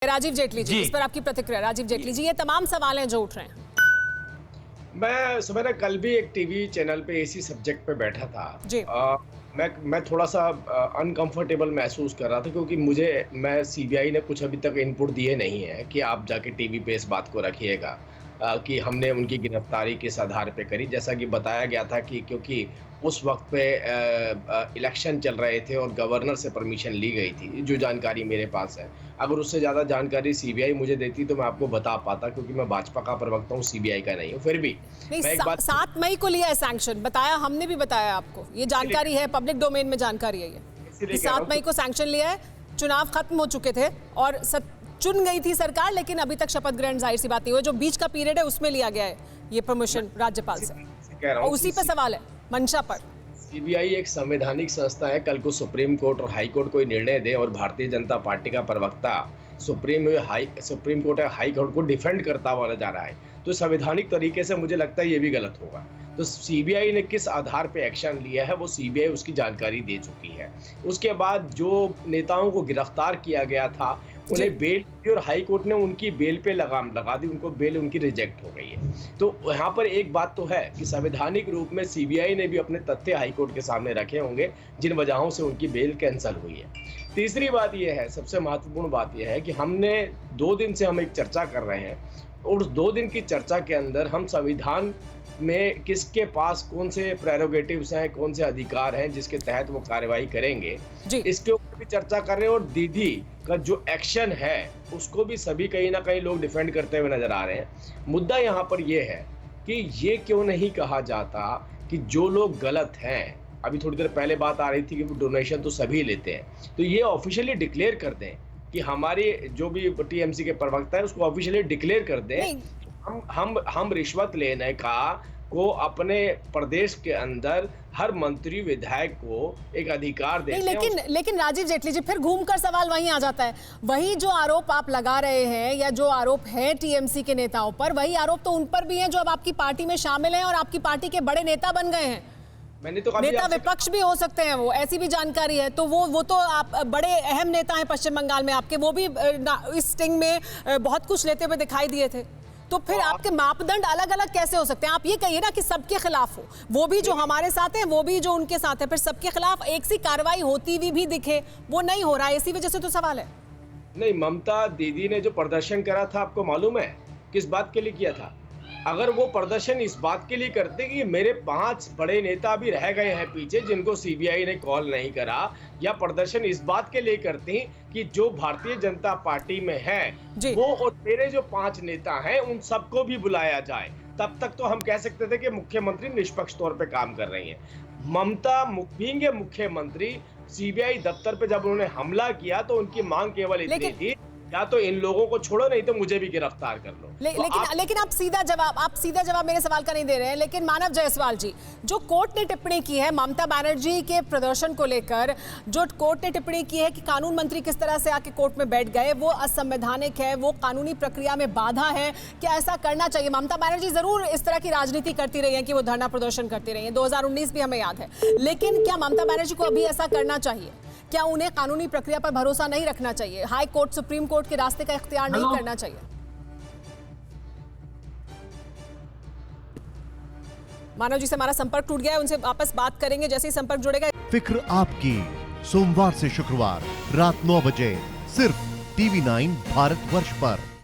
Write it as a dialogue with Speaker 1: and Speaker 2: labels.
Speaker 1: राजीव जेटली जी, इस पर आपकी प्रतिक्रिया। राजीव जेटली जी, ये तमाम सवाल हैं जो उठ रहे हैं।
Speaker 2: मैं सुबह ना कल भी एक टीवी चैनल पे इसी सब्जेक्ट पे बैठा था।
Speaker 1: जी।
Speaker 2: मैं थोड़ा सा अनकंफर्टेबल महसूस कर रहा था क्योंकि मैं सीबीआई ने कुछ अभी तक इनपुट दिए नहीं है कि आप जाके टीवी पे इस बात को रखिएगा कि हमने उनकी गिरफ्तारी किस आधार पे करी। जैसा कि बताया गया था कि क्योंकि उस वक्त पे इलेक्शन चल रहे थे और गवर्नर से परमिशन ली गई थी, जो जानकारी मेरे पास है। अगर उससे ज़्यादा जानकारी सीबीआई मुझे देती तो मैं आपको बता पाता, क्योंकि मैं भाजपा का प्रवक्ता हूँ, सीबीआई का नहीं हूँ। फिर भी
Speaker 1: नहीं,
Speaker 2: मैं एक बात
Speaker 1: 7 मई को लिया है सैंक्शन, बताया, हमने भी बताया आपको, ये जानकारी है, पब्लिक डोमेन में जानकारी है ये कि 7 मई को सैंक्शन लिया है। चुनाव खत्म हो चुके थे और चुन गई थी सरकार, लेकिन अभी तक शपथ ग्रहण जाहिर सी बात नहीं हुई। जो बीच का पीरियड है उसमें लिया गया है ये परमिशन राज्यपाल से, और उसी पे सवाल है, मंशा पर।
Speaker 2: सीबीआई एक संवैधानिक संस्था है। कल को सुप्रीम कोर्ट और हाई कोर्ट कोई निर्णय दे और भारतीय जनता पार्टी का प्रवक्ता सुप्रीम कोर्ट या हाई कोर्ट को डिफेंड करता हुआ नजर आ रहा है, तो संवैधानिक तरीके से मुझे लगता है ये भी गलत होगा। तो सीबीआई ने किस आधार पे एक्शन लिया है वो सीबीआई उसकी जानकारी दे चुकी है। उसके बाद जो नेताओं को गिरफ्तार किया गया था उन्हें बेल दी और हाई कोर्ट ने उनकी बेल पे लगाम लगा दी, उनको बेल उनकी रिजेक्ट हो गई है। तो यहाँ पर एक बात तो है कि संवैधानिक रूप में सीबीआई ने भी अपने तथ्य हाई कोर्ट के सामने रखे होंगे जिन वजहों से उनकी बेल कैंसिल हुई है। तीसरी बात यह है, सबसे महत्वपूर्ण बात यह है कि हमने 2 दिन से हम एक चर्चा कर रहे हैं और उस 2 दिन की चर्चा के अंदर हम संविधान में किसके पास कौन से प्रेरोगेटिव्स हैं, कौन से अधिकार हैं जिसके तहत वो कार्रवाई करेंगे, इसके ऊपर भी चर्चा कर रहे हैं। और दीदी का जो एक्शन है उसको भी सभी कहीं ना कहीं लोग डिफेंड करते हुए नजर आ रहे हैं। मुद्दा यहाँ पर यह है कि ये क्यों नहीं कहा जाता कि जो लोग गलत हैं, अभी थोड़ी देर पहले बात आ रही थी कि डोनेशन तो सभी लेते हैं, तो ये ऑफिशियली डिक्लेयर कर दें कि हमारी जो भी टीएमसी के प्रवक्ता है उसको ऑफिशियली डिक्लेयर कर दें हम रिश्वत लेने का को अपने प्रदेश के अंदर हर मंत्री विधायक को एक अधिकार देते हैं।
Speaker 1: लेकिन राजीव जेटली जी, फिर घूमकर सवाल वहीं आ जाता है। वही जो आरोप आप लगा रहे हैं या जो आरोप है टीएमसी के नेताओं पर, वही आरोप तो उन पर भी हैं जो अब आपकी पार्टी में शामिल हैं और आपकी पार्टी के बड़े नेता बन गए हैं।
Speaker 2: मैंने तो
Speaker 1: नेता विपक्ष भी हो सकते हैं वो, ऐसी भी जानकारी है। तो वो तो आप बड़े अहम नेता हैं पश्चिम बंगाल में आपके, वो भी इस स्टिंग में बहुत कुछ लेते हुए दिखाई दिए थे। तो फिर आपके मापदंड अलग अलग कैसे हो सकते हैं? आप ये कहिए ना कि सबके खिलाफ हो, वो भी जो हमारे साथ हैं वो भी जो उनके साथ है, फिर सबके खिलाफ एक सी कार्रवाई होती हुई भी दिखे, वो नहीं हो रहा है, इसी वजह से तो सवाल है।
Speaker 2: नहीं, ममता दीदी ने जो प्रदर्शन करा था आपको मालूम है किस बात के लिए किया था? अगर वो प्रदर्शन इस बात के लिए करते कि मेरे 5 बड़े नेता भी रह गए हैं पीछे जिनको सीबीआई ने कॉल नहीं करा, या प्रदर्शन इस बात के लिए करती कि जो भारतीय जनता पार्टी में है वो और मेरे जो 5 नेता हैं उन सबको भी बुलाया जाए, तब तक तो हम कह सकते थे कि मुख्यमंत्री निष्पक्ष तौर पे काम कर रही हैं। ममता बीइंग मुख्यमंत्री सीबीआई दफ्तर पे जब उन्होंने हमला किया तो उनकी मांग केवल इतनी थी, या तो इन लोगों को छोड़ो नहीं तो मुझे भी गिरफ्तार कर लो।
Speaker 1: लेकिन आप सीधा जवाब मेरे सवाल का नहीं दे रहे हैं। लेकिन मानव जायसवाल जी, जो कोर्ट ने टिप्पणी की है ममता बनर्जी के प्रदर्शन को लेकर, जो कोर्ट ने टिप्पणी की है कि कानून मंत्री किस तरह से आके कोर्ट में बैठ गए, वो असंवैधानिक है, वो कानूनी प्रक्रिया में बाधा है, क्या ऐसा करना चाहिए? ममता बनर्जी जरूर इस तरह की राजनीति करती रही है कि वो धरना प्रदर्शन करती रही है, 2019 भी हमें याद है, लेकिन क्या ममता बनर्जी को अभी ऐसा करना चाहिए? क्या उन्हें कानूनी प्रक्रिया पर भरोसा नहीं रखना चाहिए? हाई कोर्ट, सुप्रीम कोर्ट के रास्ते का इख्तियार नहीं करना चाहिए? मानव जी से हमारा संपर्क टूट गया है, उनसे वापस बात करेंगे जैसे ही संपर्क जुड़ेगा।
Speaker 3: फिक्र आपकी, सोमवार से शुक्रवार रात 9 बजे सिर्फ TV9 भारतवर्ष पर।